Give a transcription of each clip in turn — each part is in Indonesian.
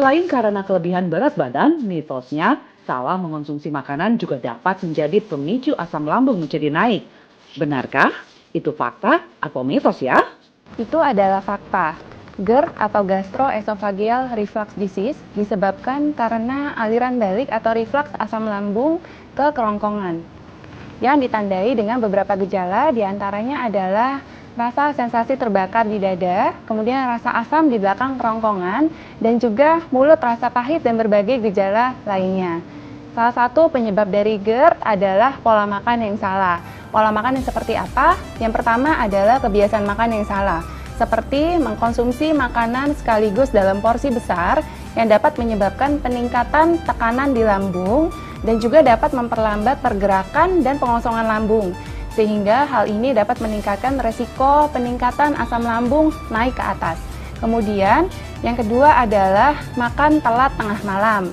Selain karena kelebihan berat badan, mitosnya salah mengonsumsi makanan juga dapat menjadi pemicu asam lambung menjadi naik. Benarkah? Itu fakta atau mitos ya? Itu adalah fakta. GERD atau gastroesophageal reflux disease disebabkan karena aliran balik atau reflux asam lambung ke kerongkongan yang ditandai dengan beberapa gejala, diantaranya adalah rasa sensasi terbakar di dada, kemudian rasa asam di belakang kerongkongan, dan juga mulut rasa pahit dan berbagai gejala lainnya. Salah satu penyebab dari GERD adalah pola makan yang salah. Pola makan yang seperti apa? Yang pertama adalah kebiasaan makan yang salah, seperti mengkonsumsi makanan sekaligus dalam porsi besar yang dapat menyebabkan peningkatan tekanan di lambung dan juga dapat memperlambat pergerakan dan pengosongan lambung, sehingga hal ini dapat meningkatkan resiko peningkatan asam lambung naik ke atas. Kemudian yang kedua adalah makan telat tengah malam.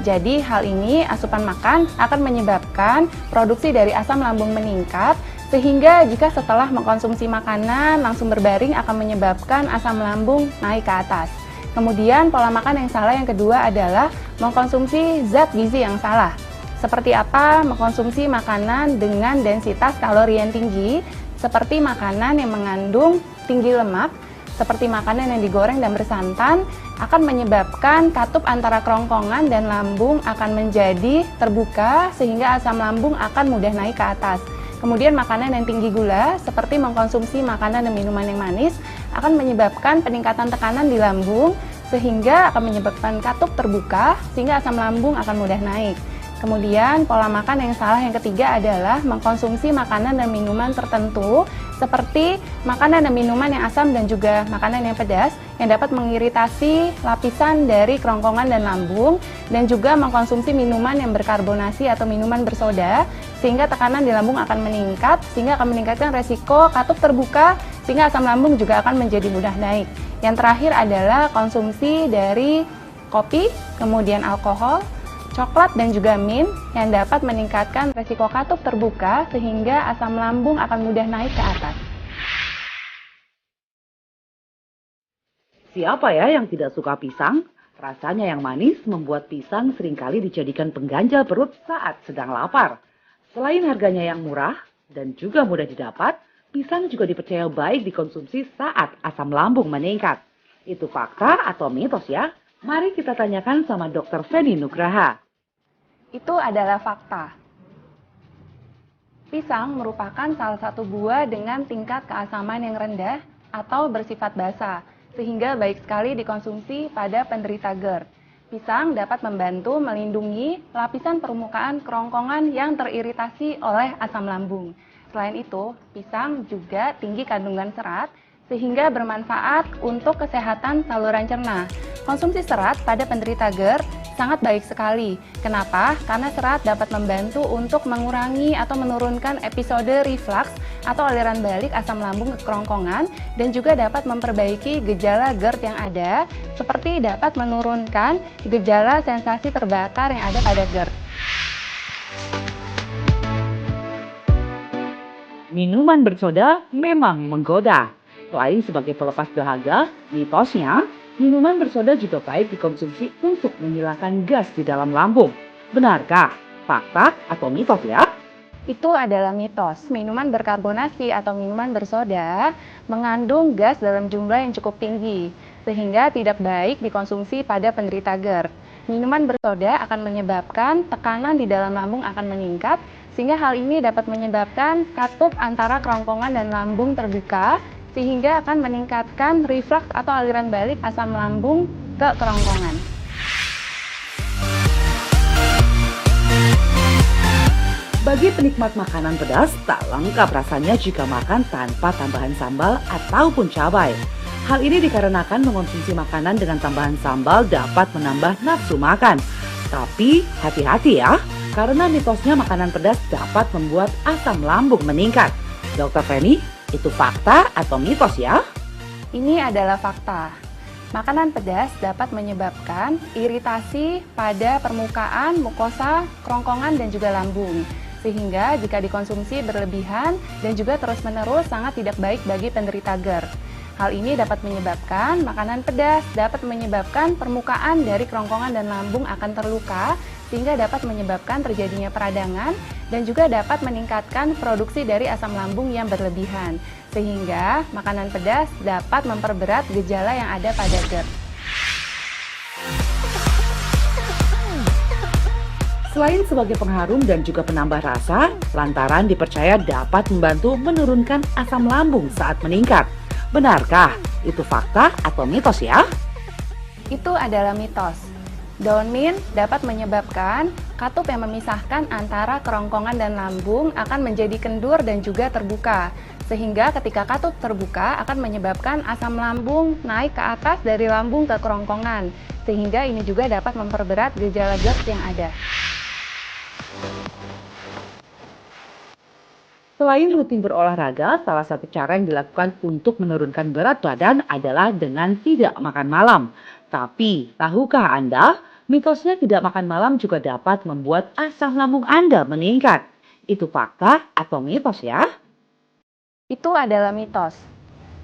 Jadi hal ini asupan makan akan menyebabkan produksi dari asam lambung meningkat, sehingga jika setelah mengkonsumsi makanan langsung berbaring akan menyebabkan asam lambung naik ke atas. Kemudian pola makan yang salah yang kedua adalah mengkonsumsi zat gizi yang salah. Seperti apa? Mengkonsumsi makanan dengan densitas kalori yang tinggi, seperti makanan yang mengandung tinggi lemak, seperti makanan yang digoreng dan bersantan, akan menyebabkan katup antara kerongkongan dan lambung akan menjadi terbuka sehingga asam lambung akan mudah naik ke atas. Kemudian makanan yang tinggi gula, seperti mengkonsumsi makanan dan minuman yang manis, akan menyebabkan peningkatan tekanan di lambung sehingga akan menyebabkan katup terbuka sehingga asam lambung akan mudah naik. Kemudian pola makan yang salah yang ketiga adalah mengkonsumsi makanan dan minuman tertentu seperti makanan dan minuman yang asam dan juga makanan yang pedas yang dapat mengiritasi lapisan dari kerongkongan dan lambung, dan juga mengkonsumsi minuman yang berkarbonasi atau minuman bersoda sehingga tekanan di lambung akan meningkat sehingga akan meningkatkan resiko katup terbuka sehingga asam lambung juga akan menjadi mudah naik. Yang terakhir adalah konsumsi dari kopi, kemudian alkohol, coklat dan juga mint yang dapat meningkatkan resiko katup terbuka sehingga asam lambung akan mudah naik ke atas. Siapa ya yang tidak suka pisang? Rasanya yang manis membuat pisang seringkali dijadikan pengganjal perut saat sedang lapar. Selain harganya yang murah dan juga mudah didapat, pisang juga dipercaya baik dikonsumsi saat asam lambung meningkat. Itu fakta atau mitos ya? Mari kita tanyakan sama Dr. Feni Nugraha. Itu adalah fakta. Pisang merupakan salah satu buah dengan tingkat keasaman yang rendah atau bersifat basa, sehingga baik sekali dikonsumsi pada penderita GERD. Pisang dapat membantu melindungi lapisan permukaan kerongkongan yang teriritasi oleh asam lambung. Selain itu, pisang juga tinggi kandungan serat, sehingga bermanfaat untuk kesehatan saluran cerna. Konsumsi serat pada penderita GERD sangat baik sekali. Kenapa? Karena serat dapat membantu untuk mengurangi atau menurunkan episode reflux atau aliran balik asam lambung ke kerongkongan, dan juga dapat memperbaiki gejala GERD yang ada, seperti dapat menurunkan gejala sensasi terbakar yang ada pada GERD. Minuman bersoda memang menggoda. Selain sebagai pelepas dahaga, mitosnya minuman bersoda juga baik dikonsumsi untuk menghilangkan gas di dalam lambung. Benarkah? Fakta atau mitos ya? Itu adalah mitos. Minuman berkarbonasi atau minuman bersoda mengandung gas dalam jumlah yang cukup tinggi, sehingga tidak baik dikonsumsi pada penderita GERD. Minuman bersoda akan menyebabkan tekanan di dalam lambung akan meningkat, sehingga hal ini dapat menyebabkan katup antara kerongkongan dan lambung terbuka, sehingga akan meningkatkan reflux atau aliran balik asam lambung ke kerongkongan. Bagi penikmat makanan pedas, tak lengkap rasanya jika makan tanpa tambahan sambal ataupun cabai. Hal ini dikarenakan mengonsumsi makanan dengan tambahan sambal dapat menambah nafsu makan. Tapi hati-hati ya, karena mitosnya makanan pedas dapat membuat asam lambung meningkat. Dr. Feni, itu fakta atau mitos ya? Ini adalah fakta. Makanan pedas dapat menyebabkan iritasi pada permukaan mukosa, kerongkongan, dan juga lambung. Sehingga jika dikonsumsi berlebihan dan juga terus-menerus sangat tidak baik bagi penderita GERD. Hal ini dapat menyebabkan makanan pedas, dapat menyebabkan permukaan dari kerongkongan dan lambung akan terluka, sehingga dapat menyebabkan terjadinya peradangan dan juga dapat meningkatkan produksi dari asam lambung yang berlebihan, sehingga makanan pedas dapat memperberat gejala yang ada pada GERD. Selain sebagai pengharum dan juga penambah rasa, lantaran dipercaya dapat membantu menurunkan asam lambung saat meningkat. Benarkah itu fakta atau mitos ya? Itu adalah mitos. Daun mint dapat menyebabkan katup yang memisahkan antara kerongkongan dan lambung akan menjadi kendur dan juga terbuka. Sehingga ketika katup terbuka akan menyebabkan asam lambung naik ke atas dari lambung ke kerongkongan. Sehingga ini juga dapat memperberat gejala GERD yang ada. Selain rutin berolahraga, salah satu cara yang dilakukan untuk menurunkan berat badan adalah dengan tidak makan malam. Tapi, tahukah Anda, mitosnya tidak makan malam juga dapat membuat asam lambung Anda meningkat. Itu fakta atau mitos ya? Itu adalah mitos.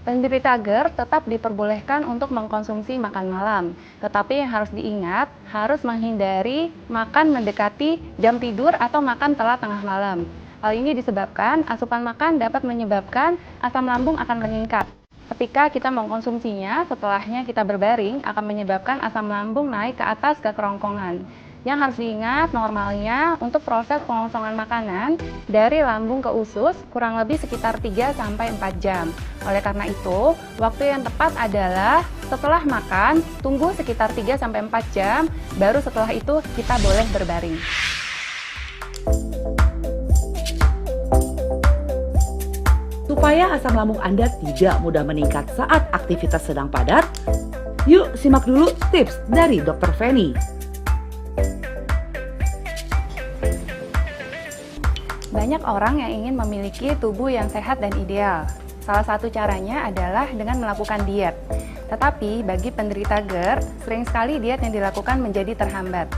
Penderita GERD tetap diperbolehkan untuk mengkonsumsi makan malam. Tetapi yang harus diingat, harus menghindari makan mendekati jam tidur atau makan telat tengah malam. Hal ini disebabkan asupan makan dapat menyebabkan asam lambung akan meningkat. Ketika kita mengkonsumsinya, setelahnya kita berbaring akan menyebabkan asam lambung naik ke atas ke kerongkongan. Yang harus diingat, normalnya untuk proses pengosongan makanan dari lambung ke usus kurang lebih sekitar 3-4 jam. Oleh karena itu, waktu yang tepat adalah setelah makan, tunggu sekitar 3-4 jam, baru setelah itu kita boleh berbaring. Supaya asam lambung Anda tidak mudah meningkat saat aktivitas sedang padat, yuk simak dulu tips dari Dr. Feni. Banyak orang yang ingin memiliki tubuh yang sehat dan ideal. Salah satu caranya adalah dengan melakukan diet. Tetapi bagi penderita GERD, sering sekali diet yang dilakukan menjadi terhambat.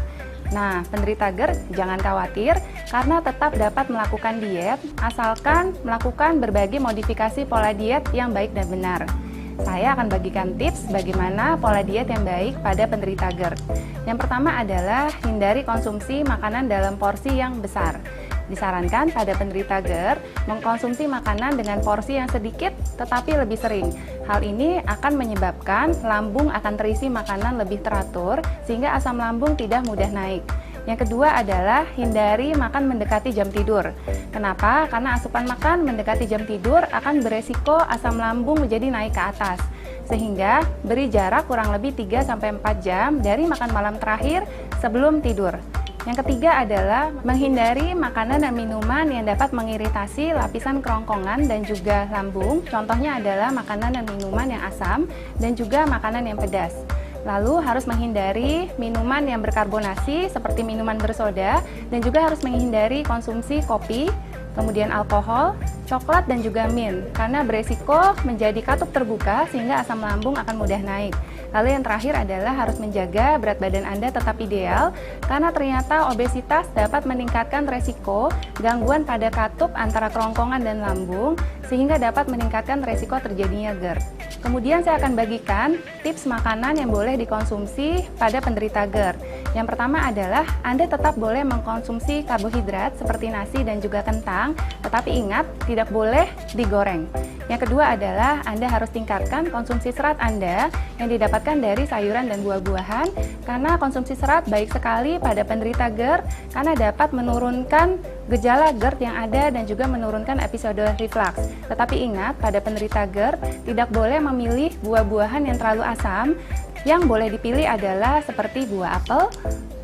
Nah, penderita GERD jangan khawatir karena tetap dapat melakukan diet asalkan melakukan berbagai modifikasi pola diet yang baik dan benar. Saya akan bagikan tips bagaimana pola diet yang baik pada penderita GERD. Yang pertama adalah hindari konsumsi makanan dalam porsi yang besar. Disarankan pada penderita GERD mengkonsumsi makanan dengan porsi yang sedikit tetapi lebih sering. Hal ini akan menyebabkan lambung akan terisi makanan lebih teratur sehingga asam lambung tidak mudah naik. Yang kedua adalah hindari makan mendekati jam tidur. Kenapa? Karena asupan makan mendekati jam tidur akan beresiko asam lambung menjadi naik ke atas. Sehingga beri jarak kurang lebih 3-4 jam dari makan malam terakhir sebelum tidur. Yang ketiga adalah menghindari makanan dan minuman yang dapat mengiritasi lapisan kerongkongan dan juga lambung. Contohnya adalah makanan dan minuman yang asam dan juga makanan yang pedas. Lalu harus menghindari minuman yang berkarbonasi seperti minuman bersoda dan juga harus menghindari konsumsi kopi, kemudian alkohol, coklat dan juga mint karena beresiko menjadi katup terbuka sehingga asam lambung akan mudah naik. Lalu yang terakhir adalah harus menjaga berat badan Anda tetap ideal karena ternyata obesitas dapat meningkatkan resiko gangguan pada katup antara kerongkongan dan lambung sehingga dapat meningkatkan resiko terjadinya GERD. Kemudian saya akan bagikan tips makanan yang boleh dikonsumsi pada penderita GERD. Yang pertama adalah Anda tetap boleh mengkonsumsi karbohidrat seperti nasi dan juga kentang, tetapi ingat tidak boleh digoreng. Yang kedua adalah Anda harus tingkatkan konsumsi serat Anda yang didapatkan dari sayuran dan buah-buahan karena konsumsi serat baik sekali pada penderita GERD karena dapat menurunkan gejala GERD yang ada dan juga menurunkan episode reflux. Tetapi ingat pada penderita GERD tidak boleh memilih buah-buahan yang terlalu asam. Yang boleh dipilih adalah seperti buah apel,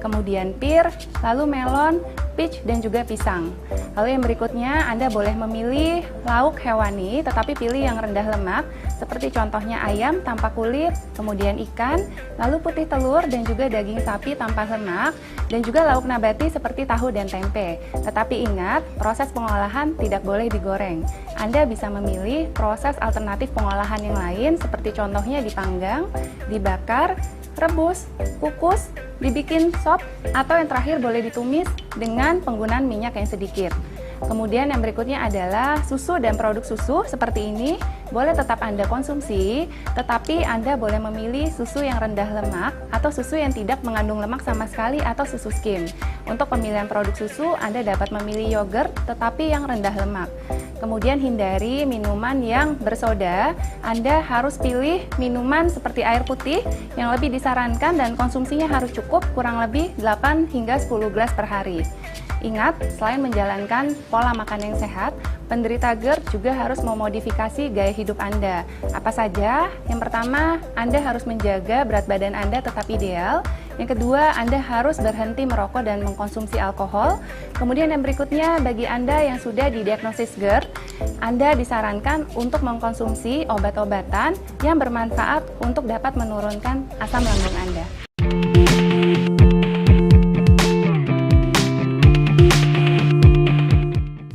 kemudian pir, lalu melon, peach, dan juga pisang. Lalu yang berikutnya, Anda boleh memilih lauk hewani, tetapi pilih yang rendah lemak, seperti contohnya ayam tanpa kulit, kemudian ikan, lalu putih telur, dan juga daging sapi tanpa lemak, dan juga lauk nabati seperti tahu dan tempe. Tetapi ingat, proses pengolahan tidak boleh digoreng. Anda bisa memilih proses alternatif pengolahan yang lain, seperti contohnya dipanggang, dibakar, rebus, kukus, dibikin sop, atau yang terakhir boleh ditumis dengan penggunaan minyak yang sedikit. Kemudian yang berikutnya adalah susu dan produk susu seperti ini. boleh tetap Anda konsumsi, tetapi Anda boleh memilih susu yang rendah lemak atau susu yang tidak mengandung lemak sama sekali atau susu skim. Untuk pemilihan produk susu, Anda dapat memilih yogurt tetapi yang rendah lemak. Kemudian hindari minuman yang bersoda. Anda harus pilih minuman seperti air putih yang lebih disarankan dan konsumsinya harus cukup kurang lebih 8 hingga 10 gelas per hari. Ingat, selain menjalankan pola makan yang sehat, penderita GERD juga harus memodifikasi gaya hidup Anda. Apa saja? Yang pertama, Anda harus menjaga berat badan Anda tetap ideal. Yang kedua, Anda harus berhenti merokok dan mengkonsumsi alkohol. Kemudian yang berikutnya, bagi Anda yang sudah didiagnosis GERD, Anda disarankan untuk mengkonsumsi obat-obatan yang bermanfaat untuk dapat menurunkan asam lambung Anda.